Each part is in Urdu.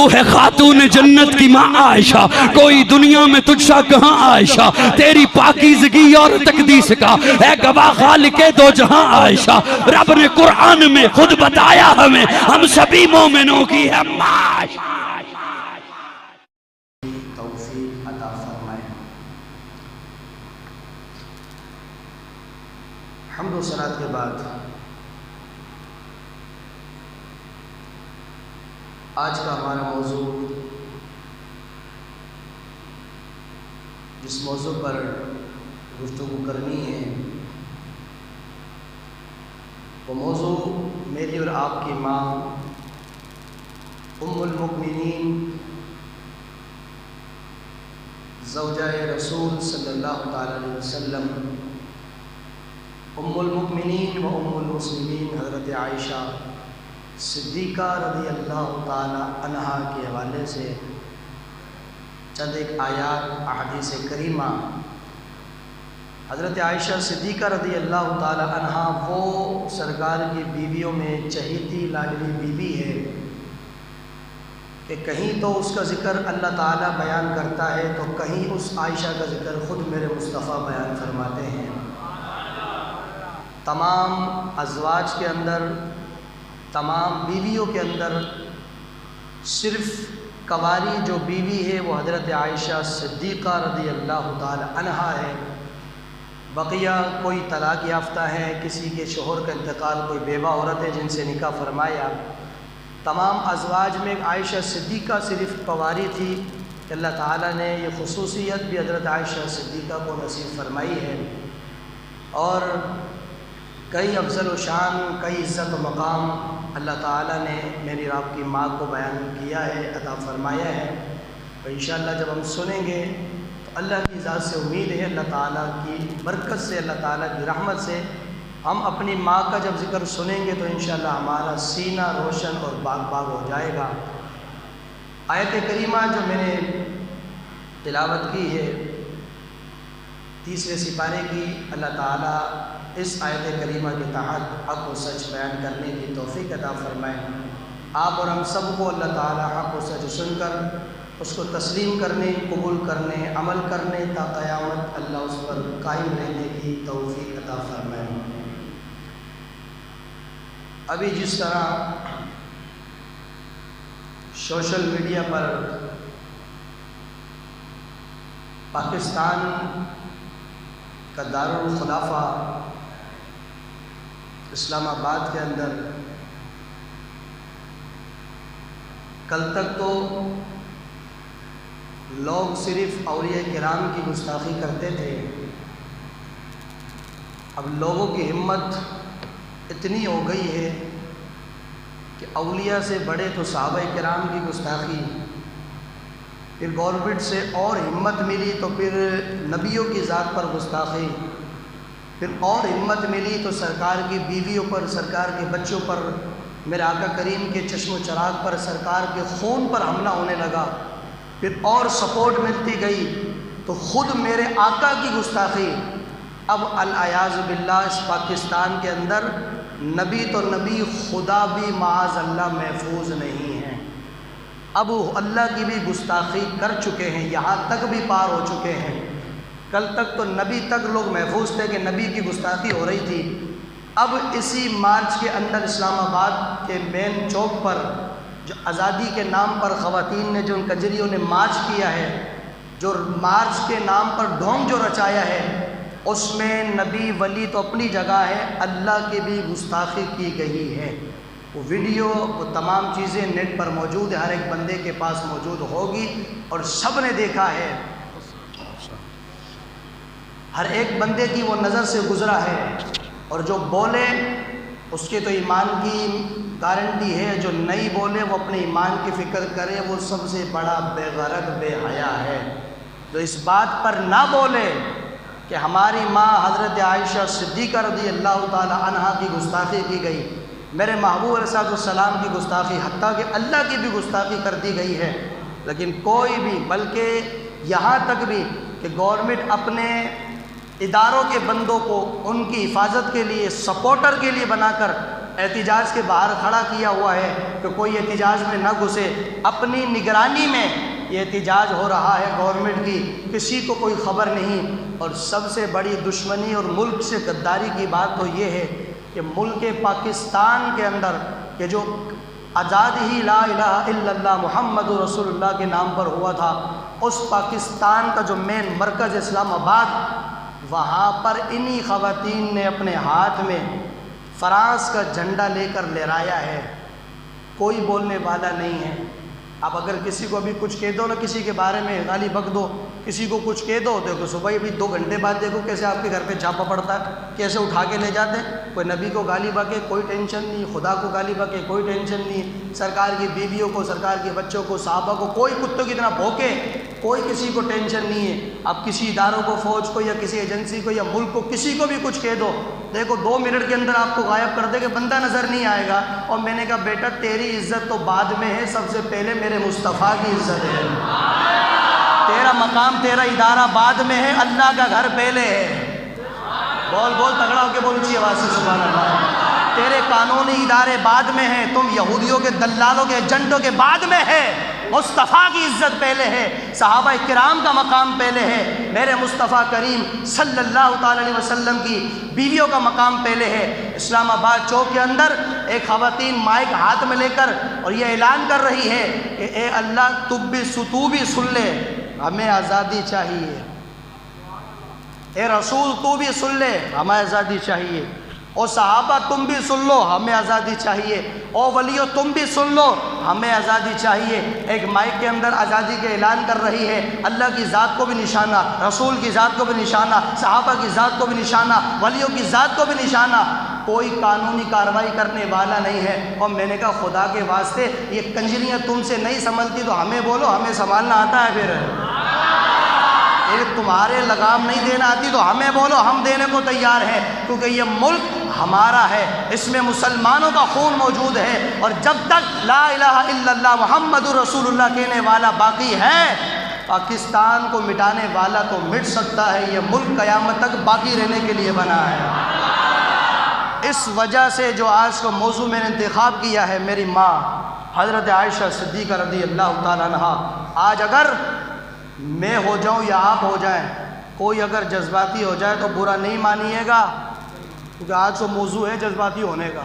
تو ہے خاتون جنت کی ماں عائشہ، کوئی دنیا میں تجھ سا کہاں عائشہ، تیری پاکیزگی اور تقدیس کا اے گواہ خالق دو جہاں عائشہ۔ رب نے قرآن میں خود بتایا ہمیں، ہم سبھی مومنوں کی ہے ماں۔ توفیق عطا فرمائے۔ حمد و صلاۃ کے بعد آج کا ہمارا موضوع، جس موضوع پر گفتگو کرنی ہے، وہ موضوع میری اور آپ کی ماں ام المؤمنین زوجہ رسول صلی اللہ تعالی علیہ وسلم، ام المؤمنین و ام المسلمین حضرت عائشہ صدیقہ رضی اللہ تعالی عنہا کے حوالے سے چند ایک آیات احادیث کریمہ۔ حضرت عائشہ صدیقہ رضی اللہ تعالی عنہا وہ سرکار کی بیویوں میں چہیتی لاڈلی بیوی ہے کہ کہیں تو اس کا ذکر اللہ تعالیٰ بیان کرتا ہے تو کہیں اس عائشہ کا ذکر خود میرے مصطفیٰ بیان فرماتے ہیں۔ تمام ازواج کے اندر، تمام بیویوں کے اندر صرف کنواری جو بیوی ہے وہ حضرت عائشہ صدیقہ رضی اللہ تعالی عنہا ہے۔ بقیہ کوئی طلاق یافتہ ہے، کسی کے شوہر کا انتقال، کوئی بیوہ عورت ہے جن سے نکاح فرمایا۔ تمام ازواج میں عائشہ صدیقہ صرف کنواری تھی کہ اللہ تعالیٰ نے یہ خصوصیت بھی حضرت عائشہ صدیقہ کو نصیب فرمائی ہے، اور کئی افضل و شان، کئی عزت و مقام اللہ تعالیٰ نے میری اور آپ کی ماں کو بیان کیا ہے، عطا فرمایا ہے۔ اور انشاءاللہ جب ہم سنیں گے تو اللہ کی ذات سے امید ہے، اللہ تعالیٰ کی برکت سے، اللہ تعالیٰ کی رحمت سے ہم اپنی ماں کا جب ذکر سنیں گے تو انشاءاللہ ہمارا سینہ روشن اور باغ باغ ہو جائے گا۔ آیت کریمہ جو میں نے تلاوت کی ہے 30ویں سپارے کی، اللہ تعالیٰ اس آیت کریمہ کے تحت حق و سچ بیان کرنے کی توفیق عطا فرمائے۔ آپ اور ہم سب کو اللہ تعالیٰ حق و سچ سن کر اس کو تسلیم کرنے، قبول کرنے، عمل کرنے تا قیامت اللہ اس پر قائم رہنے کی توفیق عطا فرمائے۔ ابھی جس طرح سوشل میڈیا پر پاکستان کا دارالخلافہ اسلام آباد کے اندر کل تک تو لوگ صرف اولیاء کرام کی گستاخی کرتے تھے، اب لوگوں کی ہمت اتنی ہو گئی ہے کہ اولیاء سے بڑے تو صحابہ کرام کی گستاخی، پھر گورنمنٹ سے اور ہمت ملی تو پھر نبیوں کی ذات پر گستاخی، پھر اور ہمت ملی تو سرکار کی بیویوں پر، سرکار کے بچوں پر، میرے آقا کریم کے چشم و چراغ پر، سرکار کے خون پر حملہ ہونے لگا، پھر اور سپورٹ ملتی گئی تو خود میرے آقا کی گستاخی۔ اب العیاذ باللہ اس پاکستان کے اندر نبی تو نبی، خدا بھی معاذ اللہ محفوظ نہیں ہے۔ اب اللہ کی بھی گستاخی کر چکے ہیں، یہاں تک بھی پار ہو چکے ہیں۔ کل تک تو نبی تک لوگ محفوظ تھے کہ نبی کی گستاخی ہو رہی تھی، اب اسی مارچ کے اندر اسلام آباد کے مین چوک پر جو آزادی کے نام پر خواتین نے، جو ان کجریوں نے مارچ کیا ہے، جو مارچ کے نام پر ڈھونگ جو رچایا ہے، اس میں نبی ولی تو اپنی جگہ ہے، اللہ کی بھی گستاخی کی گئی ہے۔ وہ ویڈیو، وہ تمام چیزیں نیٹ پر موجود ہے، ہر ایک بندے کے پاس موجود ہوگی اور سب نے دیکھا ہے، ہر ایک بندے کی وہ نظر سے گزرا ہے، اور جو بولے اس کے تو ایمان کی گارنٹی ہے، جو نہیں بولے وہ اپنے ایمان کی فکر کرے، وہ سب سے بڑا بے غرض بے حیا ہے۔ جو اس بات پر نہ بولے کہ ہماری ماں حضرت عائشہ صدیقہ رضی اللہ تعالی عنہا کی گستاخی کی گئی، میرے محبوب علیہ السلام کی گستاخی، حتیٰ کہ اللہ کی بھی گستاخی کر دی گئی ہے، لیکن کوئی بھی، بلکہ یہاں تک بھی کہ گورنمنٹ اپنے اداروں کے بندوں کو ان کی حفاظت کے لیے، سپورٹر کے لیے بنا کر احتجاج کے باہر کھڑا کیا ہوا ہے کہ کوئی احتجاج میں نہ گھسے. اپنی نگرانی میں یہ احتجاج ہو رہا ہے گورنمنٹ کی, کسی کو کوئی خبر نہیں. اور سب سے بڑی دشمنی اور ملک سے غداری کی بات تو یہ ہے کہ ملک پاکستان کے اندر کہ جو آزادی ہی لا الہ الا اللہ محمد رسول اللہ کے نام پر ہوا تھا, اس پاکستان کا جو مین مرکز اسلام آباد, وہاں پر انہی خواتین نے اپنے ہاتھ میں فرانس کا جھنڈا لے کر لہرایا ہے. کوئی بولنے والا نہیں ہے. اب اگر کسی کو ابھی کچھ کہہ دو نا, کسی کے بارے میں گالی بک دو, کسی کو کچھ کہہ دو, دیکھو صبح ابھی 2 گھنٹے بعد دیکھو کیسے آپ کے گھر پہ چھاپا پڑتا ہے, کیسے اٹھا کے لے جاتے ہیں. کوئی نبی کو گالی بکے کوئی ٹینشن نہیں, خدا کو گالی بکے کوئی ٹینشن نہیں, سرکار کی بیویوں کو, سرکار کے بچوں کو, صحابہ کو کوئی کتوں کی طرح بھوکے, کوئی کسی کو ٹینشن نہیں ہے. اب کسی اداروں کو, فوج کو یا کسی ایجنسی کو یا ملک کو, کسی کو بھی کچھ کہہ دو, دیکھو 2 منٹ کے اندر آپ کو غائب کر دے کہ بندہ نظر نہیں آئے گا. اور میں نے کہا بیٹا تیری عزت تو بعد میں ہے, سب سے پہلے میرے مصطفیٰ کی عزت ہے. تیرا مقام تیرا ادارہ بعد میں ہے, اللہ کا گھر پہلے ہے. بول بول تگڑا ہو کے بول اونچی آواز سے سبحان اللہ. تیرے قانونی ادارے بعد میں ہیں, تم یہودیوں کے دلالوں کے ایجنٹوں کے بعد میں ہے. مصطفیٰ کی عزت پہلے ہے, صحابہ کرام کا مقام پہلے ہے, میرے مصطفیٰ کریم صلی اللہ تعالی علیہ وسلم کی بیویوں کا مقام پہلے ہے. اسلام آباد چوک کے اندر ایک خواتین مائک ہاتھ میں لے کر اور یہ اعلان کر رہی ہے کہ اے اللہ تو بھی سن لے, ہمیں آزادی چاہیے. اے رسول تو بھی سن لے, ہمیں آزادی چاہیے. اور صحابہ تم بھی سن لو, ہمیں آزادی چاہیے. او ولیو تم بھی سن لو, ہمیں آزادی چاہیے. ایک مائک کے اندر آزادی کے اعلان کر رہی ہے, اللہ کی ذات کو بھی نشانہ, رسول کی ذات کو بھی نشانہ, صحابہ کی ذات کو بھی نشانہ, ولیوں کی ذات کو بھی نشانہ. کوئی قانونی کارروائی کرنے والا نہیں ہے. اور میں نے کہا خدا کے واسطے یہ کنجریاں تم سے نہیں سنبھلتی تو ہمیں بولو, ہمیں سنبھالنا آتا ہے. پھر تمہارے لگام نہیں دینا آتی تو ہمیں بولو, ہم دینے کو تیار ہیں, کیونکہ یہ ملک ہمارا ہے, اس میں مسلمانوں کا خون موجود ہے. اور جب تک لا الہ الا اللہ محمد رسول اللہ کہنے والا باقی ہے, پاکستان کو مٹانے والا تو مٹ سکتا ہے, یہ ملک قیامت تک باقی رہنے کے لیے بنا ہے. اس وجہ سے جو آج کو موضوع میں نے انتخاب کیا ہے, میری ماں حضرت عائشہ صدیقہ رضی اللہ تعالیٰ عنہا. آج اگر میں ہو جاؤں یا آپ ہو جائیں, کوئی اگر جذباتی ہو جائے تو برا نہیں مانیے گا, کیونکہ آج تو موضوع ہے جذباتی ہونے کا.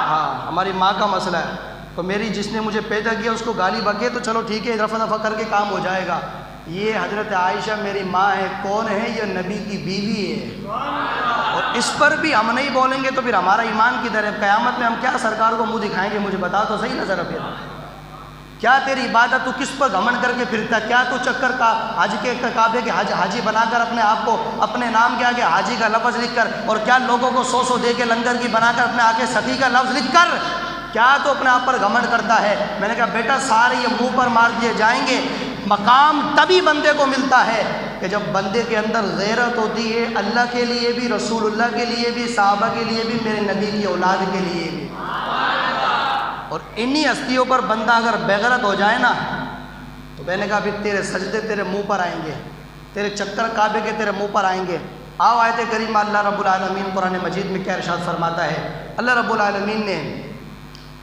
ہاں, ہماری ماں کا مسئلہ ہے, تو میری جس نے مجھے پیدا کیا اس کو گالی بکے تو چلو ٹھیک ہے, رفع دفع کر کے کام ہو جائے گا. یہ حضرت عائشہ میری ماں ہے. کون ہے؟ یہ نبی کی بیوی ہے. اور اس پر بھی ہم نہیں بولیں گے تو پھر ہمارا ایمان کدھر ہے؟ قیامت میں ہم کیا سرکار کو منہ دکھائیں گے؟ مجھے بتا تو صحیح نظر اب. کیا تیری عبادت تو کس پر گھمنڈ کر کے پھرتا ہے؟ کیا تو چکر کا حج کے کعبے کے حاجی بنا کر اپنے آپ کو اپنے نام کے آگے حاجی کا لفظ لکھ کر, اور کیا لوگوں کو 100 دے کے لنگر کی بنا کر اپنے آگے سخی کا لفظ لکھ کر, کیا تو اپنے آپ پر گھمنڈ کرتا ہے؟ میں نے کہا بیٹا سارے یہ منہ پر مار دیے جائیں گے. مقام تبھی بندے کو ملتا ہے کہ جب بندے کے اندر غیرت ہوتی ہے, اللہ کے لیے بھی, رسول اللہ کے لیے بھی, صحابہ کے لیے بھی, میرے نبی کی اولاد کے لیے بھی. اور انہی ہستیوں پر بندہ اگر بےغیرت ہو جائے نا, تو میں نے کہا پھر تیرے سجدے تیرے منہ پر آئیں گے, تیرے چکر کعبے کے تیرے منہ پر آئیں گے. آؤ آیت کریمہ اللہ رب العالمین قرآن مجید میں کیا ارشاد فرماتا ہے. اللہ رب العالمین نے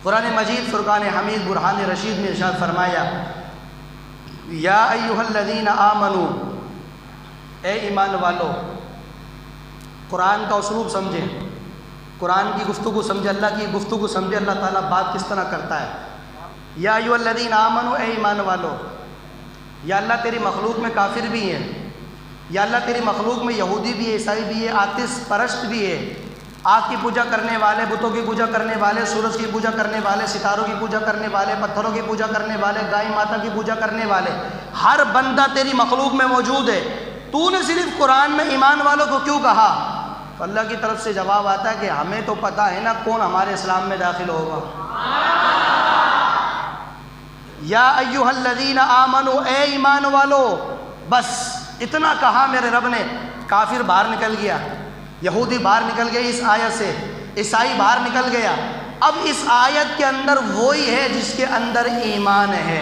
قرآن مجید فرقان حمید برہان رشید میں ارشاد فرمایا, یا ایھا الذین آمنو, اے ایمان والو. قرآن کا اسلوب سمجھیں, قرآن کی گفتگو سمجھے, اللہ کی گفتگو سمجھے, اللہ تعالیٰ بات کس طرح کرتا ہے. یا ایھا الذین آمنو, اے ایمان والو. یا اللہ تیری مخلوق میں کافر بھی ہیں, یا اللہ تیری مخلوق میں یہودی بھی ہے, عیسائی بھی ہے, آتش پرست بھی ہے, آگ کی پوجا کرنے والے, بتوں کی پوجا کرنے والے, سورج کی پوجا کرنے والے, ستاروں کی پوجا کرنے والے, پتھروں کی پوجا کرنے والے, گائے ماتا کی پوجا کرنے والے, ہر بندہ تیری مخلوق میں موجود ہے. تو نے صرف قرآن میں ایمان والوں کو کیوں کہا؟ تو اللہ کی طرف سے جواب آتا ہے کہ ہمیں تو پتہ ہے نا کون ہمارے اسلام میں داخل ہوگا. یا ایھا الذین آمنو, اے ایمان والو. بس اتنا کہا میرے رب نے, کافر باہر نکل گیا, یہودی باہر نکل گئے اس آیت سے, عیسائی باہر نکل گیا. اب اس آیت کے اندر وہی ہے جس کے اندر ایمان ہے,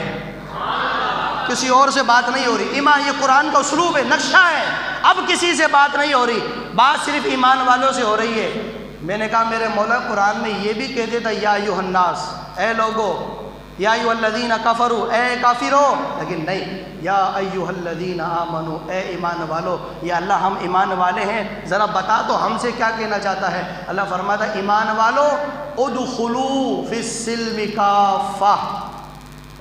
کسی اور سے بات نہیں ہو رہی. ایمان یہ قرآن کا اسلوب ہے, نقشہ ہے. اب کسی سے بات نہیں ہو رہی, بات صرف ایمان والوں سے ہو رہی ہے. میں نے کہا میرے مولا قرآن میں یہ بھی کہہ دیتا یا ایھا الناس، اے لوگو، یا ایھا الذین کفروا، اے کافرو، لیکن نہیں، یا ایھا الذین آمنوا، اے ایمان والو۔ یا اللہ ہم ایمان والے ہیں، ذرا بتا تو ہم سے کیا کہنا چاہتا ہے؟ اللہ فرماتا ہے ایمان والو ادخلوا فی السلم کافہ،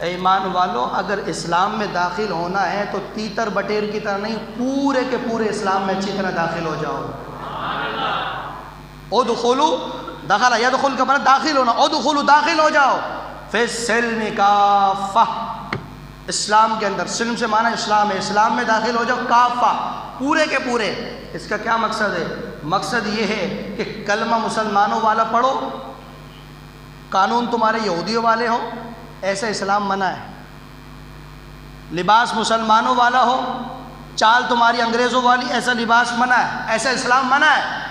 اے ایمان والو اگر اسلام میں داخل ہونا ہے تو تیتر بٹیر کی طرح نہیں، پورے کے پورے اسلام میں اچھی طرح داخل ہو جاؤ۔ ادخلوا، دخل یدخل کا مطلب داخل ہونا، ادخلوا داخل ہو جاؤ، فی السلم کافہ، اسلام کے اندر، سلم سے معنی اسلام ہے، اسلام میں داخل ہو جاؤ کافہ، پورے کے پورے۔ اس کا کیا مقصد ہے؟ مقصد یہ ہے کہ کلمہ مسلمانوں والا پڑھو، قانون تمہارے یہودیوں والے ہو، ایسا اسلام منع ہے۔ لباس مسلمانوں والا ہو، چال تمہاری انگریزوں والی، ایسا لباس منع ہے، ایسا اسلام منع ہے۔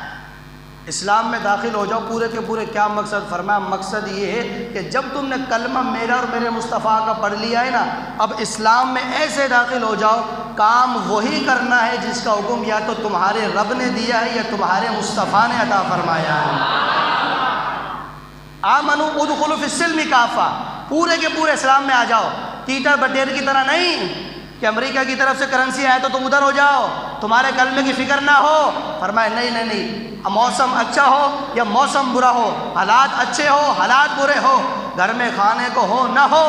اسلام میں داخل ہو جاؤ پورے کے پورے۔ کیا مقصد؟ فرمایا مقصد یہ ہے کہ جب تم نے کلمہ میرا اور میرے مصطفیٰ کا پڑھ لیا ہے نا، اب اسلام میں ایسے داخل ہو جاؤ، کام وہی کرنا ہے جس کا حکم یا تو تمہارے رب نے دیا ہے یا تمہارے مصطفیٰ نے عطا فرمایا ہے۔ آمنوا ادخلوا فی السلم کافہ، پورے کے پورے اسلام میں آ جاؤ، تیتر بٹیر کی طرح نہیں کہ امریکہ کی طرف سے کرنسی آئے تو تم ادھر ہو جاؤ، تمہارے کلمے کی فکر نہ ہو۔ فرمایا نہیں نہیں نہیں، موسم اچھا ہو یا موسم برا ہو، حالات اچھے ہو حالات برے ہو، گھر میں کھانے کو ہو نہ ہو،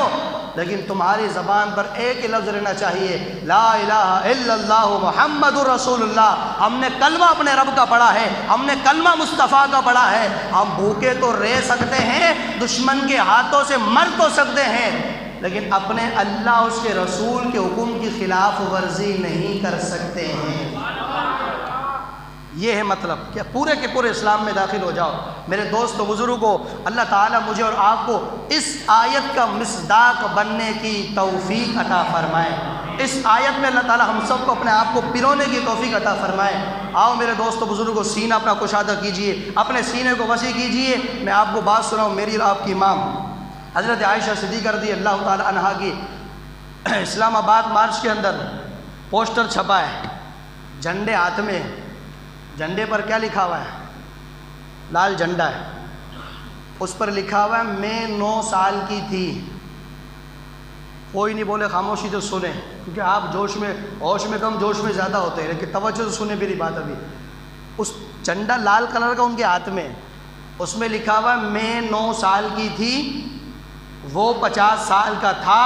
لیکن تمہاری زبان پر ایک ہی لفظ رہنا چاہیے، لا الہ الا اللہ محمد الرسول اللہ۔ ہم نے کلمہ اپنے رب کا پڑھا ہے، ہم نے کلمہ مصطفیٰ کا پڑھا ہے، ہم بھوکے تو رہ سکتے ہیں، دشمن کے ہاتھوں سے مر تو سکتے ہیں، لیکن اپنے اللہ اس کے رسول کے حکم کی خلاف ورزی نہیں کر سکتے ہیں۔ یہ ہے مطلب کہ پورے کے پورے اسلام میں داخل ہو جاؤ۔ میرے دوست و بزرگوں، اللہ تعالیٰ مجھے اور آپ کو اس آیت کا مصداق بننے کی توفیق عطا فرمائے۔ اس آیت میں اللہ تعالیٰ ہم سب کو اپنے آپ کو پرونے کی توفیق عطا فرمائے۔ آؤ میرے دوست و بزرگوں، سینہ اپنا کشادہ کیجئے، اپنے سینے کو وسیع کیجئے۔ میں آپ کو بات سناؤں، میری اور آپ کی امام حضرت عائشہ صدیقہ رضی اللہ تعالیٰ عنہا کی اسلام آباد مارچ کے اندر پوسٹر چھپا ہے، جھنڈے ہاتھ میں، جھنڈے پر کیا لکھا ہوا ہے؟ لال جھنڈا ہے، اس پر لکھا ہوا ہے میں 9 سال کی تھی۔ کوئی نہیں بولے، خاموشی تو سنیں، کیونکہ آپ جوش میں ہوش میں کم جوش میں زیادہ ہوتے ہیں، لیکن توجہ سے سنیں میری بات۔ ابھی اس جھنڈا لال کلر کا ان کے ہاتھ میں، اس میں لکھا ہوا ہے میں 9 سال کی تھی، وہ 50 سال کا تھا،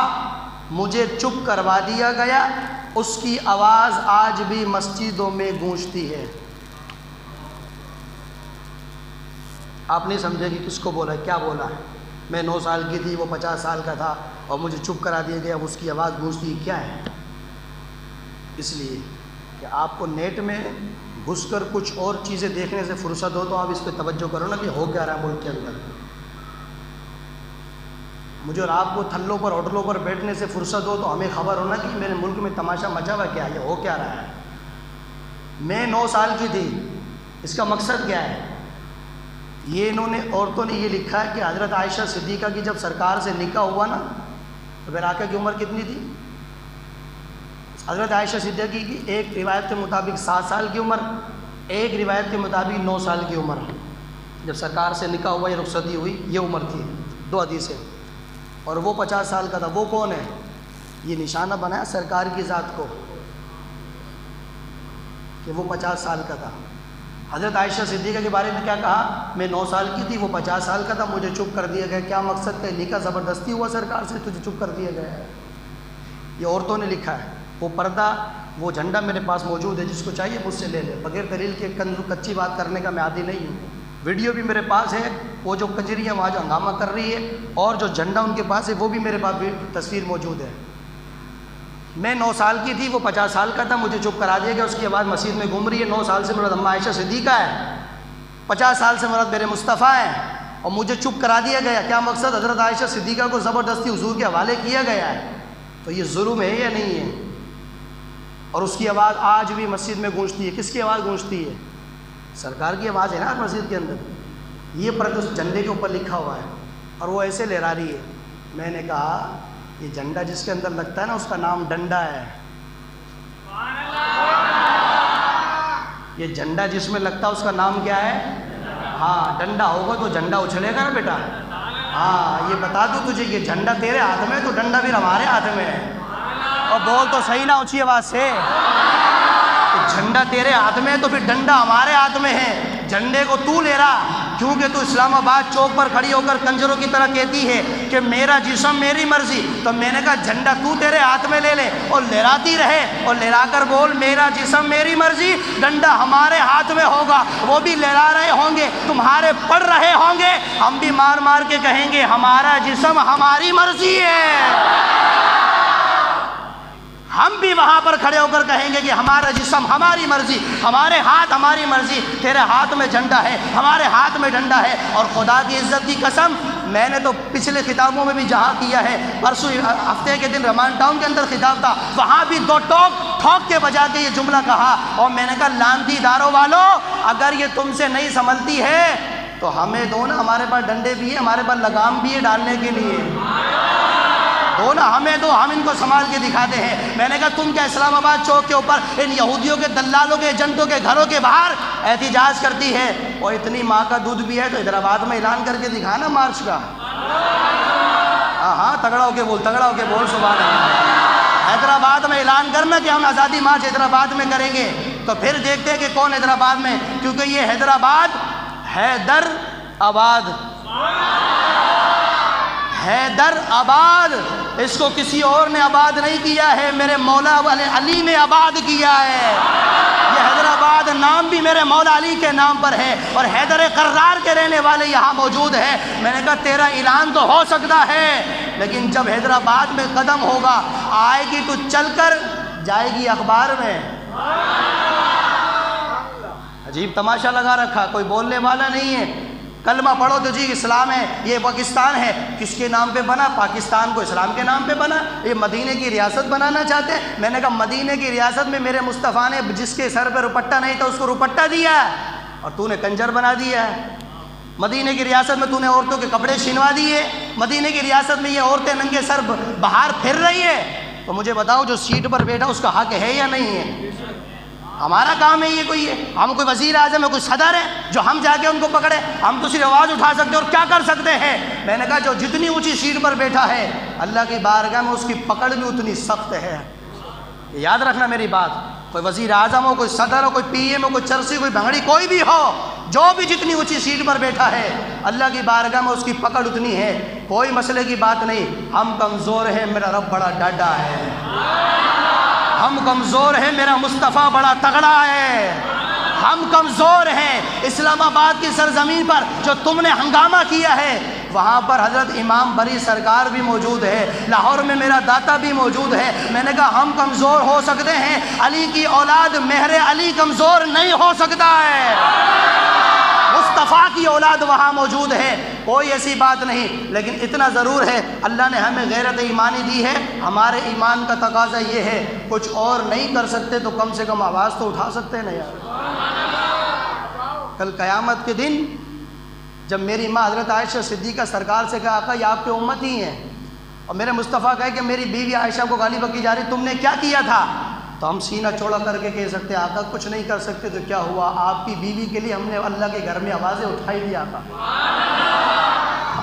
مجھے چپ کروا دیا گیا، اس کی آواز آج بھی مسجدوں میں گونجتی ہے۔ آپ نہیں سمجھے کہ کس کو بولا ہے، کیا بولا ہے؟ میں 9 سال کی تھی، وہ 50 سال کا تھا اور مجھے چپ کرا دیا گیا، اس کی آواز گونجتی ہے، کیا ہے؟ اس لیے کہ آپ کو نیٹ میں گھس کر کچھ اور چیزیں دیکھنے سے فرصت ہو تو آپ اس پہ توجہ کرو نا کہ ہو کیا رہا ہے ملک کے اندر۔ مجھے اور آپ کو تھلوں پر ہوٹلوں پر بیٹھنے سے فرصت ہو تو ہمیں خبر ہونا کہ میرے ملک میں تماشا مچا ہوا کیا ہے، ہو کیا رہا ہے۔ میں 9 سال کی تھی، اس کا مقصد کیا ہے؟ یہ انہوں نے عورتوں نے یہ لکھا ہے کہ حضرت عائشہ صدیقہ کی جب سرکار سے نکاح ہوا نا تو پھر آقا کی عمر کتنی تھی؟ حضرت عائشہ صدیقہ کی ایک روایت کے مطابق 7 سال کی عمر، ایک روایت کے مطابق 9 سال کی عمر۔ جب سرکار سے نکاح ہوا یا رخصتی ہوئی یہ عمر تھی، 2 حدیثیں۔ اور وہ 50 سال کا تھا، وہ کون ہے؟ یہ نشانہ بنایا سرکار کی ذات کو کہ وہ 50 سال کا تھا۔ حضرت عائشہ صدیقہ کے بارے میں کیا کہا؟ میں 9 سال کی تھی، وہ 50 سال کا تھا، مجھے چپ کر دیا گیا۔ کیا مقصد ہے؟ نکاح زبردستی ہوا سرکار سے، تجھے چپ کر دیا گیا ہے۔ یہ عورتوں نے لکھا ہے۔ وہ پردہ، وہ جھنڈا میرے پاس موجود ہے، جس کو چاہیے مجھ سے لے لے، بغیر دلیل کے کچی بات کرنے کا میں عادی نہیں ہوں۔ ویڈیو بھی میرے پاس ہے، وہ جو کجریاں وہاں جو ہنگامہ کر رہی ہے، اور جو جھنڈا ان کے پاس ہے وہ بھی میرے پاس بھی تصویر موجود ہے۔ میں 9 سال کی تھی، وہ 50 سال کا تھا، مجھے چپ کرا دیا گیا، اس کی آواز مسجد میں گھوم رہی ہے۔ 9 سال سے مراد اماں عائشہ صدیقہ ہے، 50 سال سے مراد میرے مصطفیٰ ہیں، اور مجھے چپ کرا دیا گیا۔ کیا مقصد؟ حضرت عائشہ صدیقہ کو زبردستی حضور کے حوالے کیا گیا ہے۔ تو یہ ظلم ہے یا نہیں ہے؟ اور اس کی آواز آج بھی مسجد میں گونجتی ہے۔ کس کی آواز گونجتی ہے؟ سرکار کی آواز ہے نا مسجد کے اندر۔ یہ پرد اس جھنڈے کے اوپر لکھا ہوا ہے اور وہ ایسے لہرا رہی ہے۔ میں نے کہا یہ جھنڈا جس کے اندر لگتا ہے نا، اس کا نام ڈنڈا ہے۔ یہ جھنڈا جس میں لگتا ہے اس کا نام کیا ہے؟ ہاں ڈنڈا ہوگا تو جھنڈا اچھلے گا نا بیٹا. ہاں یہ بتا دوں تجھے، یہ جھنڈا تیرے ہاتھ میں تو ڈنڈا بھی ہمارے ہاتھ میں ہے. اور بول تو صحیح نہ اونچی آواز سے. جھنڈا تیرے ہاتھ میں ہے تو پھر ڈنڈا ہمارے ہاتھ میں ہے. جھنڈے کو تو لے رہا کیونکہ تو اسلام آباد چوک پر کھڑی ہو کر کنجروں کی طرح کہتی ہے کہ میرا جسم میری مرضی. تو میں نے کہا جھنڈا تو تیرے ہاتھ میں لے لے اور لہراتی رہے اور لہرا کر بول میرا جسم میری مرضی. ڈنڈا ہمارے ہاتھ میں ہوگا، وہ بھی لہرا رہے ہوں گے، تمہارے پڑھ رہے ہوں گے، ہم بھی مار مار کے کہیں گے ہمارا جسم ہماری مرضی ہے. ہم بھی وہاں پر کھڑے ہو کر کہیں گے کہ ہمارا جسم ہماری مرضی، ہمارے ہاتھ ہماری مرضی. تیرے ہاتھ میں جھنڈا ہے، ہمارے ہاتھ میں ڈنڈا ہے. اور خدا کی عزت کی قسم، میں نے تو پچھلے خطابوں میں بھی جہاں کیا ہے، پرسوں ہفتے کے دن رمان ٹاؤن کے اندر خطاب تھا، وہاں بھی دو ٹھوک کے بجا کے یہ جملہ کہا. اور میں نے کہا لانتی داروں والو، اگر یہ تم سے نہیں سنبھلتی ہے تو ہمیں دو نا، ہمارے پاس ڈنڈے بھی ہیں، ہمارے پاس لگام بھی ہے ڈالنے کے لیے. دو نا ہمیں دو، ہم ان کو سنبھال کے دکھاتے ہیں. میں نے کہا تم کیا اسلام آباد چوک کے اوپر ان یہودیوں کے دلالوں کے ایجنٹوں کے گھروں کے باہر احتجاج کرتی ہے؟ اور اتنی ماں کا دودھ بھی ہے تو حیدرآباد میں اعلان کر کے دکھانا مارچ کا. ہاں تگڑا ہو کے بول، تگڑا ہو کے بول سبحان اللہ. حیدرآباد میں اعلان کرنا کہ ہم آزادی مارچ حیدرآباد میں کریں گے. تو پھر دیکھتے ہیں کہ کون حیدرآباد میں، کیونکہ یہ حیدرآباد حیدر آباد، حیدر آباد، اس کو کسی اور نے آباد نہیں کیا ہے، میرے مولا علی نے آباد کیا ہے. یہ حیدرآباد نام بھی میرے مولا علی کے نام پر ہے اور حیدر قرار کے رہنے والے یہاں موجود ہیں. میں نے کہا تیرا اعلان تو ہو سکتا ہے لیکن جب حیدرآباد میں قدم ہوگا آئے گی تو چل کر جائے گی اخبار میں. عجیب تماشا لگا رکھا، کوئی بولنے والا نہیں ہے. کلمہ پڑھو تو جی اسلام ہے، یہ پاکستان ہے. کس کے نام پہ بنا؟ پاکستان کو اسلام کے نام پہ بنا. یہ مدینے کی ریاست بنانا چاہتے ہیں. میں نے کہا مدینے کی ریاست میں میرے مصطفیٰ نے جس کے سر پہ روپٹہ نہیں تھا اس کو روپٹہ دیا ہے اور تو نے کنجر بنا دیا ہے. مدینے کی ریاست میں تو نے عورتوں کے کپڑے چھنوا دیے. مدینے کی ریاست میں یہ عورتیں ننگے سر باہر پھر رہی ہے. تو مجھے بتاؤ جو سیٹ پر بیٹھا اس کا حق ہے یا نہیں ہے؟ ہمارا کام ہے یہ کوئی ہے؟ ہم کوئی وزیر اعظم ہے، کوئی صدر ہے جو ہم جا کے ان کو پکڑے؟ ہم تو صرف آواز اٹھا سکتے اور کیا کر سکتے ہیں. میں نے کہا جو جتنی اونچی سیٹ پر بیٹھا ہے اللہ کی بارگاہ میں اس کی پکڑ بھی اتنی سخت ہے. یاد رکھنا میری بات. کوئی وزیر اعظم ہو، کوئی صدر ہو، کوئی پی ایم ہو، کوئی چرسی، کوئی بھنگڑی، کوئی بھی ہو، جو بھی جتنی اونچی سیٹ پر بیٹھا ہے اللہ کی بارگاہ میں اس کی پکڑ اتنی ہے. کوئی مسئلے کی بات نہیں. ہم کمزور ہیں، میرا رب بڑا ڈاڈا ہے. ہم کمزور ہیں، میرا مصطفیٰ بڑا تگڑا ہے. ہم کمزور ہیں. اسلام آباد کی سرزمین پر جو تم نے ہنگامہ کیا ہے وہاں پر حضرت امام بری سرکار بھی موجود ہے، لاہور میں میرا داتا بھی موجود ہے. میں نے کہا ہم کمزور ہو سکتے ہیں، علی کی اولاد مہر علی کمزور نہیں ہو سکتا ہے. مصطفیٰ کی اولاد وہاں موجود ہے، کوئی ایسی بات نہیں. لیکن اتنا ضرور ہے اللہ نے ہمیں غیرت ایمانی دی ہے. ہمارے ایمان کا تقاضا یہ ہے کچھ اور نہیں کر سکتے تو کم سے کم آواز تو اٹھا سکتے ہیں نا یار. کل قیامت کے دن جب میری ماں حضرت عائشہ صدیقہ سرکار سے کہا آقا یہ آپ کے امت ہی ہیں، اور میرے مصطفیٰ کہے کہ میری بیوی عائشہ کو گالی بکی جا رہی تم نے کیا کیا تھا؟ تو ہم سینہ چوڑا کر کے کہہ سکتے آقا کچھ نہیں کر سکتے. تو کیا ہوا؟ آپ کی بیوی کے لیے ہم نے اللہ کے گھر میں آوازیں اٹھائی دی.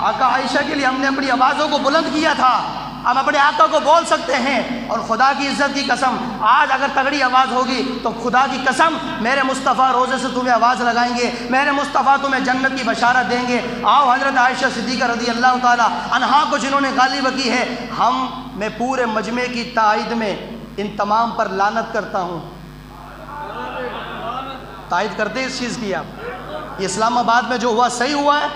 آقا عائشہ کے لیے ہم نے اپنی آوازوں کو بلند کیا تھا. ہم اپنے آقا کو بول سکتے ہیں. اور خدا کی عزت کی قسم آج اگر تگڑی آواز ہوگی تو خدا کی قسم میرے مصطفیٰ روزے سے تمہیں آواز لگائیں گے، میرے مصطفیٰ تمہیں جنت کی بشارت دیں گے. آؤ حضرت عائشہ صدیقہ رضی اللہ تعالیٰ عنہا کو جنہوں نے گالی بکی ہے، میں پورے مجمع کی تائید میں ان تمام پر لعنت کرتا ہوں. تائید کرتے اس چیز کی آپ؟ یہ اسلام آباد میں جو ہوا صحیح ہوا ہے؟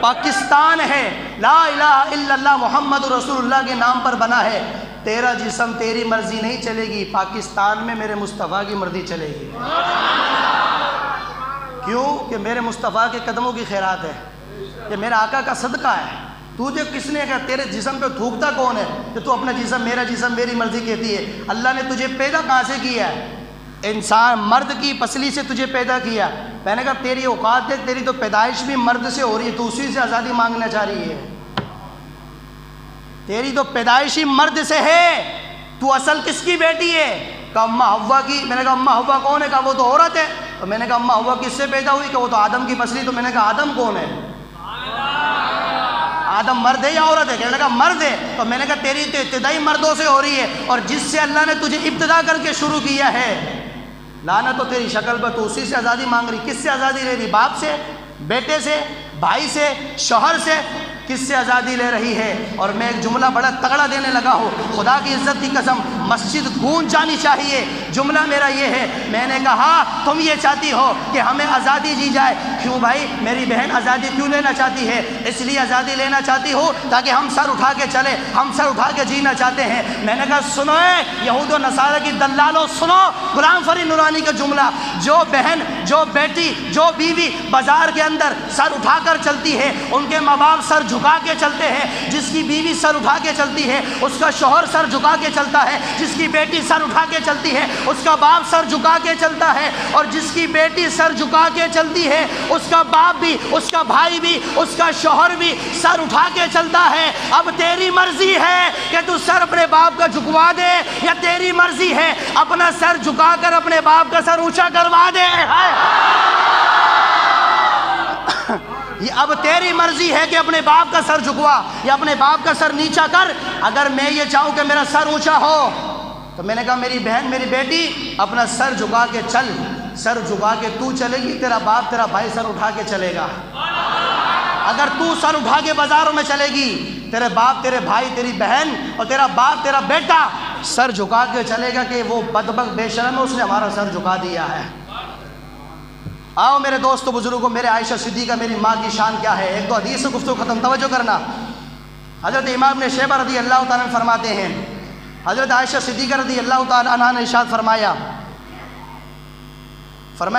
پاکستان ہے، لا الہ الا اللہ محمد رسول اللہ کے نام پر بنا ہے. تیرا جسم تیری مرضی نہیں چلے گی، پاکستان میں میرے مصطفیٰ کی مرضی چلے گی. کیوں کہ میرے مصطفیٰ کے قدموں کی خیرات ہے، یہ میرے آقا کا صدقہ ہے. تجھے کس نے کہا؟ تیرے جسم پہ تھوکتا کون ہے کہ تو اپنا جسم میری مرضی کہتی ہے؟ اللہ نے تجھے پیدا کہاں سے کیا ہے؟ انسان مرد کی پسلی سے تجھے پیدا کیا. میں نے کہا تیری اوقات دیکھ، تیری تو پیدائش بھی مرد سے ہو رہی ہے، تو اسی سے آزادی مانگنا چاہ رہی ہے. تیری تو پیدائشی مرد سے ہے، تو اصل کس کی بیٹی ہے؟ کہا اماں حوا کی. میں نے کہا اماں حوا کون ہے؟ کہا وہ تو عورت ہے. تو میں نے کہا اماں ہوا کس سے پیدا ہوئی؟ کہ وہ تو آدم کی پسلی۔ تو میں نے کہا آدم کون ہے؟ آدم مرد ہے یا عورت ہے؟ کہنے لگا مرد ہے۔ تو میں نے کہا تیری تو ابتدائی مردوں سے ہو رہی ہے، اور جس سے اللہ نے تجھے ابتدا کر کے شروع کیا ہے، لعنت تو تیری شکل پر، تو اسی سے آزادی مانگ رہی۔ کس سے آزادی لے رہی؟ باپ سے، بیٹے سے، بھائی سے، شوہر سے؟ کس سے آزادی لے رہی ہے؟ اور میں ایک جملہ بڑا تگڑا دینے لگا ہوں، خدا کی عزت کی قسم مسجد گونج جانی چاہیے۔ جملہ میرا یہ ہے، میں نے کہا تم یہ چاہتی ہو کہ ہمیں آزادی دی جائے؟ کیوں بھائی میری بہن آزادی کیوں لینا چاہتی ہے؟ اس لیے آزادی لینا چاہتی ہو تاکہ ہم سر اٹھا کے چلے، ہم سر اٹھا کے جینا چاہتے ہیں۔ میں نے کہا سنو یہود و نصارہ کی دلالوں، سنو غلام فرید نورانی کا جملہ، جو بہن، جو بیٹی، جو بیوی بازار کے اندر سر اٹھا کر چلتی ہے، ان کے ماں باپ سر جھکا کے چلتے ہیں۔ جس کی بیوی سر اٹھا کے چلتی ہے اس کا شوہر سر جھکا کے چلتا ہے، جس کی بیٹی سر اٹھا کے چلتی ہے اس کا باپ سر جھکا کے چلتا ہے، اور جس کی بیٹی سر جھکا کے چلتی ہے اس کا باپ بھی، اس کا بھائی بھی، اس کا شوہر بھی سر اٹھا کے چلتا ہے۔ اب تیری مرضی ہے کہ تو سر اپنے باپ کا جھکوا دے، یا تیری مرضی ہے اپنا سر جھکا کر اپنے باپ کا سر اونچا کروا دے۔ یہ اب تیری مرضی ہے کہ اپنے باپ کا سر جھکوا یا اپنے باپ کا سر نیچا کر۔ اگر میں یہ چاہوں کہ میرا سر اونچا ہو، تو میں نے کہا میری بہن، میری بیٹی اپنا سر جھکا کے چل۔ سر جھکا کے تو چلے گی، تیرا باپ، تیرا بھائی سر اٹھا کے چلے گا۔ اگر تو سر اٹھا کے بازاروں میں چلے گی، تیرے باپ، تیرے بھائی، تیری بہن اور تیرا باپ، تیرا بیٹا سر جھکا کے چلے گا کہ وہ بدبخت بے شرم ہے، اس نے ہمارا سر جھکا دیا ہے۔ آؤ میرے دوستو بزرگوں، میرے عائشہ صدیقہ میری ماں کی شان کیا ہے؟ ایک دو حدیث سے گفتگو ختم، توجہ کرنا۔ حضرت امام نے شیبہ رضی اللہ تعالیٰ عنہ فرماتے ہیں، حضرت عائشہ صدیقہ رضی اللہ تعالیٰ عنہ نے ارشاد فرمایا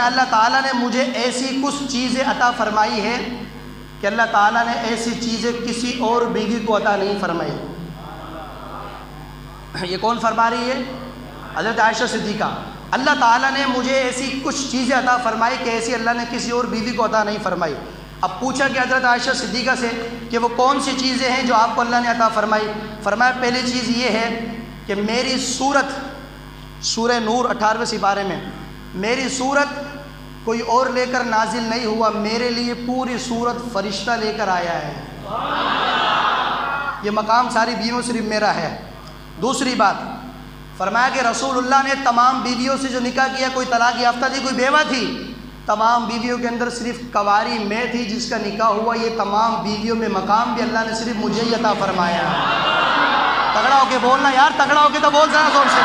اللہ تعالیٰ نے مجھے ایسی کچھ چیزیں عطا فرمائی ہے کہ اللہ تعالیٰ نے ایسی چیزیں کسی اور بیوی کو عطا نہیں فرمائی۔ یہ کون فرما رہی ہے؟ حضرت عائشہ صدیقہ۔ اللہ تعالیٰ نے مجھے ایسی کچھ چیزیں عطا فرمائی کہ ایسی اللہ نے کسی اور بیوی کو عطا نہیں فرمائی۔ اب پوچھا کہ حضرت عائشہ صدیقہ سے کہ وہ کون سی چیزیں ہیں جو آپ کو اللہ نے عطا فرمائی؟ فرمایا پہلی چیز یہ ہے کہ میری صورت، سورہ نور 18ویں سپارے میں، میری صورت کوئی اور لے کر نازل نہیں ہوا، میرے لیے پوری صورت فرشتہ لے کر آیا ہے۔ یہ مقام ساری بیویوں صرف میرا ہے۔ دوسری بات فرمایا کہ رسول اللہ نے تمام بیویوں سے جو نکاح کیا، کوئی طلاق یافتہ تھی، کوئی بیوہ تھی، تمام بیویوں کے اندر صرف کنواری میں تھی جس کا نکاح ہوا۔ یہ تمام بیویوں میں مقام بھی اللہ نے صرف مجھے ہی عطا فرمایا۔ تگڑا ہو کے بولنا یار، تگڑا ہو کے تو بول ذرا زور سے۔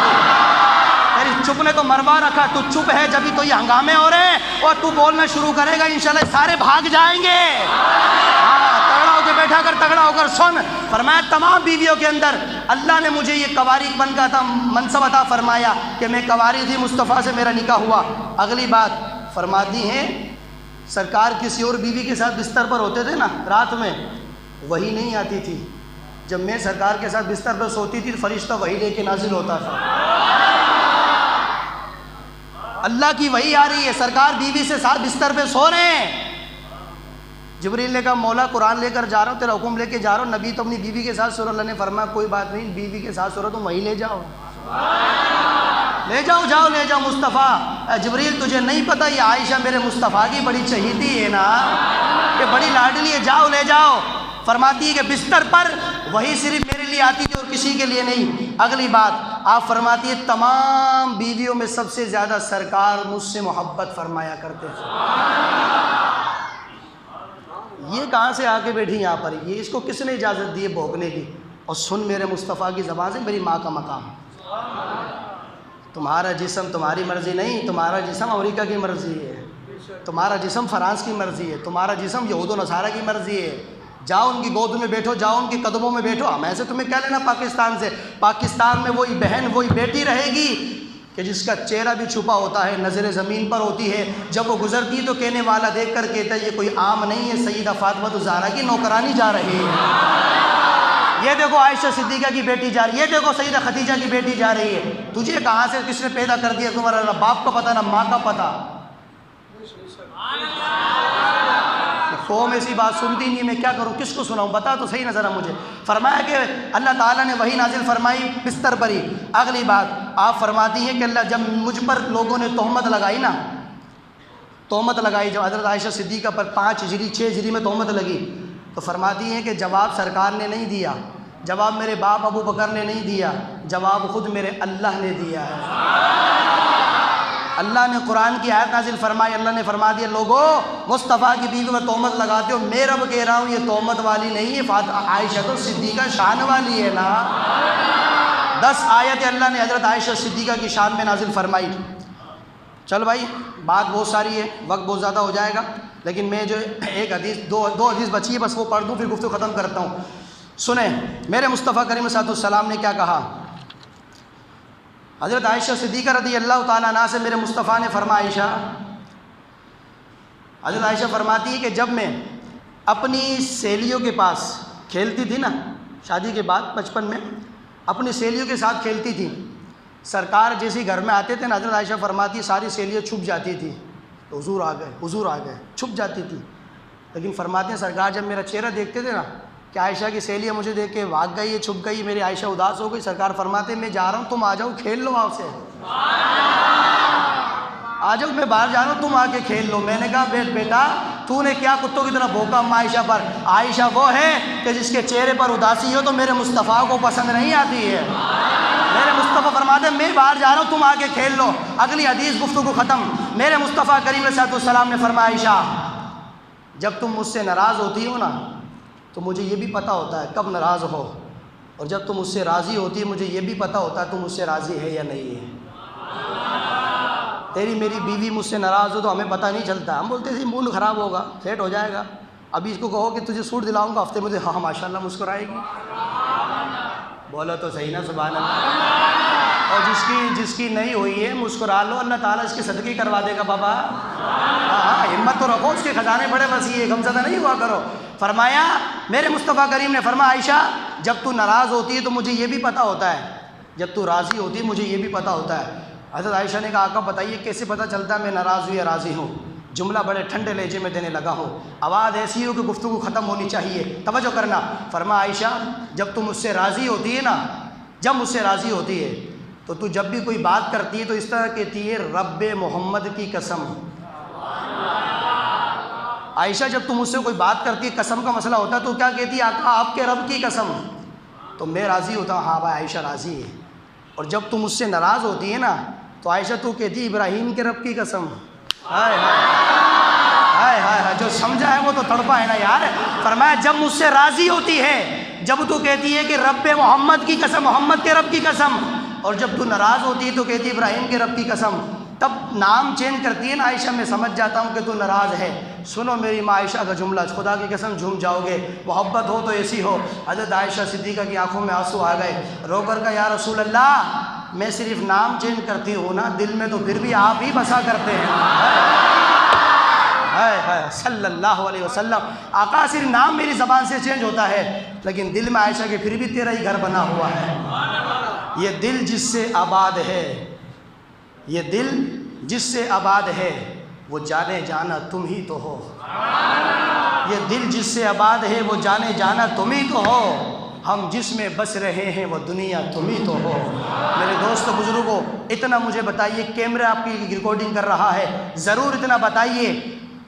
تیری چپ نے تو مروا رکھا، تو چپ ہے جبھی تو یہ ہنگامے ہو رہے ہیں، اور تو بولنا شروع کرے گا انشاءاللہ سارے بھاگ جائیں گے۔ تگڑا ہو کے بیٹھا کر، تگڑا ہو کر سن۔ فرمایا تمام بیویوں کے اندر اللہ نے مجھے یہ کنواری بن کا تھا منصب عطا فرمایا کہ میں کنواری تھی، مصطفیٰ سے میرا نکاح ہوا۔ اگلی بات فرماتی ہیں سرکار کسی اور بیوی کے ساتھ بستر پر ہوتے تھے نا رات میں، وہی نہیں آتی تھی۔ جب میں سرکار کے ساتھ بستر پر سوتی تھی فرشتہ وہی لے کے نازل ہوتا تھا۔ اللہ کی وحی آ رہی ہے، سرکار بیوی سے ساتھ بستر پہ سو رہے ہیں۔ جبریل نے کہا مولا قرآن لے کر جا رہا ہوں، تیرا حکم لے کے جا رہا ہوں، نبی تو اپنی بیوی کے ساتھ سو رہا۔ اللہ نے فرمایا کوئی بات نہیں، بیوی کے ساتھ سو رہا تم وہی لے جاؤ، لے جاؤ، جاؤ لے جاؤ مصطفیٰ۔ جبریل تجھے نہیں پتہ یہ عائشہ میرے مصطفیٰ کی بڑی چہیتی ہے نا، کہ بڑی لاڈلی ہے، جاؤ لے جاؤ۔ فرماتی ہے کہ بستر پر وہی صرف میرے لیے آتی تھی اور کسی کے لیے نہیں۔ اگلی بات آپ فرماتی ہے تمام بیویوں میں سب سے زیادہ سرکار مجھ سے محبت فرمایا کرتے تھے۔ یہ کہاں سے آ کے بیٹھی یہاں پر؟ یہ اس کو کس نے اجازت دی ہے بھونکنے کی؟ اور سن میرے مصطفیٰ کی زبان سے میری ماں کا مقام۔ تمہارا جسم تمہاری مرضی نہیں، تمہارا جسم امریکہ کی مرضی ہے، تمہارا جسم فرانس کی مرضی ہے، تمہارا جسم یہود و نصارہ کی مرضی ہے۔ جاؤ ان کی گود میں بیٹھو، جاؤ ان کے قدموں میں بیٹھو۔ ہم ایسے تمہیں کیا لینا پاکستان سے؟ پاکستان میں وہی بہن، وہی بیٹی رہے گی کہ جس کا چہرہ بھی چھپا ہوتا ہے، نظر زمین پر ہوتی ہے۔ جب وہ گزرتی تو کہنے والا دیکھ کر کہتا ہے یہ کوئی عام نہیں ہے، سیدہ فاطمہ الزہرا کی نوکرانی جا رہی ہے۔ یہ دیکھو عائشہ صدیقہ کی بیٹی جا رہی ہے، یہ دیکھو سیدہ خدیجہ کی بیٹی جا رہی ہے۔ تجھے کہاں سے کس نے پیدا کر دیا؟ تمہارا نہ باپ کا پتہ نہ ماں کا پتہ۔ قوم ایسی بات سنتی نہیں، میں کیا کروں، کس کو سناؤں؟ بتا تو صحیح نظر مجھے۔ فرمایا کہ اللہ تعالیٰ نے وہی نازل فرمائی بستر پر ہی۔ اگلی بات آپ فرماتی ہیں کہ اللہ جب مجھ پر لوگوں نے تہمت لگائی نا، تہمت لگائی جب حضرت عائشہ صدیقہ پر 5 ہجری 6 ہجری میں تہمت لگی تو فرماتی ہیں کہ جواب سرکار نے نہیں دیا، جواب میرے باپ ابو بکر نے نہیں دیا، جواب خود میرے اللہ نے دیا ہے۔ اللہ نے قرآن کی آیت نازل فرمائی، اللہ نے فرما دیا لوگوں مصطفیٰ کی بیوی میں تہمت لگاتے ہو، میں رب کہہ رہا ہوں یہ تہمت والی نہیں ہے، عائشہ تو صدیقہ شان والی ہے نا۔ 10 آیتیں اللہ نے حضرت عائشہ صدیقہ کی شان میں نازل فرمائی۔ چل بھائی بات بہت ساری ہے، وقت بہت زیادہ ہو جائے گا، لیکن میں جو ایک حدیث دو حدیث بچی ہے بس وہ پڑھ دوں پھر گفتگو ختم کرتا ہوں۔ سنیں میرے مصطفیٰ کریم صلی اللہ علیہ وسلم نے کیا کہا۔ حضرت عائشہ صدیقہ رضی اللہ تعالیٰ عنہا سے میرے مصطفیٰ نے فرمایا، عائشہ حضرت عائشہ فرماتی ہے کہ جب میں اپنی سہیلیوں کے پاس کھیلتی تھی نا، شادی کے بعد بچپن میں اپنی سہیلیوں کے ساتھ کھیلتی تھی، سرکار جیسے گھر میں آتے تھے نا، حضرت عائشہ فرماتی ساری سہیلیاں چھپ جاتی تھی، حضور آ گئے چھپ جاتی تھی، لیکن فرماتے ہیں سرکار جب میرا چہرہ دیکھتے تھے نا کہ عائشہ کی سہیلیاں مجھے دیکھ کے بھاگ گئی ہے، چھپ گئی، میری عائشہ اداس ہو گئی، سرکار فرماتے ہیں میں جا رہا ہوں تم آ جاؤ کھیل لو، آپ سے آ جاؤ، میں باہر جا رہا ہوں تم آ کے کھیل لو۔ میں نے کہا بیٹا تو نے کیا کتوں کی طرح بھوکا عائشہ پر؟ عائشہ وہ ہے کہ جس کے چہرے پر اداسی ہو تو میرے مصطفیٰ کو پسند نہیں آتی ہے۔ میرے مصطفیٰ فرماتے ہیں میں باہر جا رہا ہوں تم آ کے کھیل لو۔ اگلی حدیث گفتگو ختم۔ میرے مصطفیٰ کریم صلی اللہ علیہ وسلم نے فرمایا عائشہ جب تم مجھ سے ناراض ہوتی ہو نا تو مجھے یہ بھی پتہ ہوتا ہے کب ناراض ہو، اور جب تم مجھ سے راضی ہوتی ہے مجھے یہ بھی پتہ ہوتا ہے تم مجھ سے راضی ہے یا نہیں ہے۔ تیری میری بیوی مجھ سے ناراض ہو تو ہمیں پتہ نہیں چلتا، ہم بولتے ہیں موڈ خراب ہوگا سیٹ ہو جائے گا، ابھی اس کو کہو کہ تجھے سوٹ دلاؤں گا ہفتے میں ہاں ماشاء اللہ مسکرائے گی، بولو تو صحیح نا سبحان اللہ۔ اور جس کی نہیں ہوئی ہے مسکرا لو، اللہ تعالیٰ اس کے صدقے کروا دے گا بابا۔ ہاں ہمت تو رکھو، اس کے خزانے بڑے وسیع ہے، غمزدہ نہیں ہوا کرو۔ فرمایا میرے مصطفیٰ کریم نے فرمایا عائشہ جب تو ناراض ہوتی ہے تو مجھے یہ بھی پتہ ہوتا ہے، جب تو راضی ہوتی ہے مجھے یہ بھی پتہ ہوتا ہے۔ حضرت عائشہ نے کہا آقا بتائیے کیسے پتہ چلتا ہے میں ناراض ہوں یا راضی ہوں؟ جملہ بڑے ٹھنڈے لہجے میں دینے لگا ہوں، آواز ایسی ہو کہ گفتگو ختم ہونی چاہیے، توجہ کرنا۔ فرمایا عائشہ جب تم مجھ سے راضی ہوتی ہے نا، جب مجھ سے راضی ہوتی ہے تو تو جب بھی کوئی بات کرتی ہے تو اس طرح کہتی ہے رب محمد کی قسم۔ عائشہ جب تم مجھ سے کوئی بات کرتی ہے قسم کا مسئلہ ہوتا ہے تو کیا کہتی ہے آقا آپ کے رب کی قسم، تو میں راضی ہوتا ہوں ہاں بھائی عائشہ راضی ہے۔ اور جب تم مجھ سے ناراض ہوتی ہے نا تو عائشہ تو کہتی ہے ابراہیم کے رب کی قسم۔ ہائے ہائے ہائے ہائے، جو سمجھا ہے وہ تو تڑپا ہے نا یار۔ فرمایا جب مجھ سے راضی ہوتی ہے، جب تو کہتی ہے کہ رب محمد کی قسم، محمد کے رب کی قسم، اور جب تو ناراض ہوتی ہے تو کہتی ہے ابراہیم کے رب کی قسم، تب نام چینج کرتی ہے نا عائشہ میں سمجھ جاتا ہوں کہ تو ناراض ہے۔ سنو میری ماں عائشہ کا جملہ، خدا کی قسم جھوم جاؤ گے، محبت ہو تو ایسی ہو۔ حضرت عائشہ صدیقہ کی آنکھوں میں آنسو آ گئے، رو کر کا یا رسول اللہ میں صرف نام چینج کرتی ہوں نا، دل میں تو پھر بھی آپ ہی بسا کرتے ہیں۔ صلی اللہ علیہ وسلم، آقا صرف نام میری زبان سے چینج ہوتا ہے لیکن دل میں عائشہ کے پھر بھی تیرا ہی گھر بنا ہوا ہے۔ یہ دل جس سے آباد ہے، یہ دل جس سے آباد ہے وہ جانے جانا تم ہی تو ہو، یہ دل جس سے آباد ہے وہ جانے جانا تم ہی تو ہو، ہم جس میں بس رہے ہیں وہ دنیا تم ہی تو ہو۔ میرے دوست بزرگوں اتنا مجھے بتائیے، کیمرہ آپ کی ریکارڈنگ کر رہا ہے، ضرور اتنا بتائیے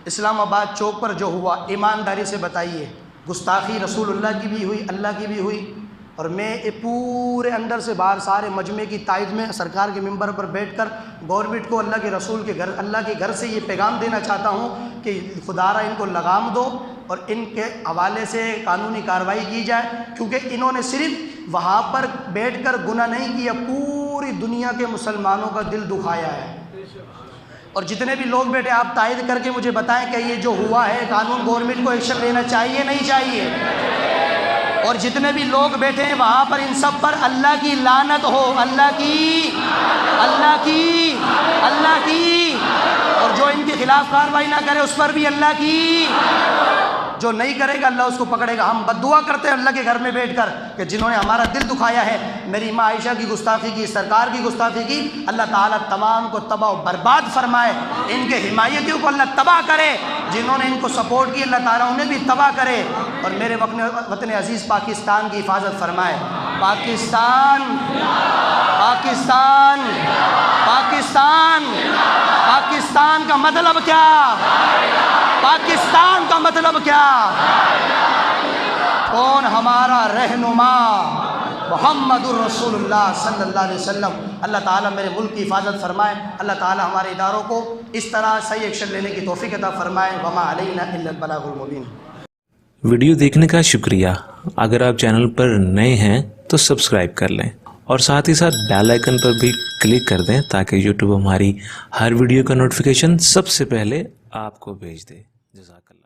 اسلام آباد چوک پر جو ہوا ایمانداری سے بتائیے، گستاخی رسول اللہ کی بھی ہوئی، اللہ کی بھی ہوئی، اور میں پورے اندر سے باہر سارے مجمع کی تائید میں سرکار کے ممبر پر بیٹھ کر گورنمنٹ کو اللہ کے رسول کے گھر، اللہ کے گھر سے یہ پیغام دینا چاہتا ہوں کہ خدا را ان کو لگام دو اور ان کے حوالے سے قانونی کارروائی کی جائے، کیونکہ انہوں نے صرف وہاں پر بیٹھ کر گناہ نہیں کیا، پوری دنیا کے مسلمانوں کا دل دکھایا ہے۔ اور جتنے بھی لوگ بیٹھے آپ تائید کر کے مجھے بتائیں کہ یہ جو ہوا ہے قانون گورنمنٹ کو ایکشن لینا چاہیے نہیں چاہیے؟ اور جتنے بھی لوگ بیٹھے ہیں وہاں پر ان سب پر اللہ کی لعنت ہو، اللہ کی، اللہ کی، اللہ کی، اور جو ان کے خلاف کارروائی نہ کرے اس پر بھی اللہ کی، جو نہیں کرے گا اللہ اس کو پکڑے گا۔ ہم بد دعا کرتے ہیں اللہ کے گھر میں بیٹھ کر کہ جنہوں نے ہمارا دل دکھایا ہے، میری ماں عائشہ کی گستاخی کی، سرکار کی گستاخی کی، اللہ تعالیٰ تمام کو تباہ و برباد فرمائے، ان کے حمایتیوں کو اللہ تباہ کرے، جنہوں نے ان کو سپورٹ کی اللہ تعالیٰ انہیں بھی تباہ کرے، اور میرے وطن عزیز پاکستان کی حفاظت فرمائے۔ پاکستان، پاکستان، پاکستان، پاکستان کا مطلب کیا؟ پاکستان کا مطلب کیا؟ کون ہمارا رہنما؟ محمد الرسول اللہ صلی اللہ علیہ وسلم۔ اللہ تعالیٰ میرے ملک کی حفاظت فرمائے، اللہ تعالیٰ ہمارے اداروں کو اس طرح صحیح ایکشن لینے کی توفیق عطا فرمائے۔ وما علینا الا البلاغ المبین۔ ویڈیو دیکھنے کا شکریہ۔ اگر آپ چینل پر نئے ہیں تو سبسکرائب کر لیں اور ساتھ ہی ساتھ بیل آئیکن پر بھی کلک کر دیں تاکہ یوٹیوب ہماری ہر ویڈیو کا نوٹیفیکیشن سب سے پہلے آپ کو بھیج دے۔ جزاک اللہ۔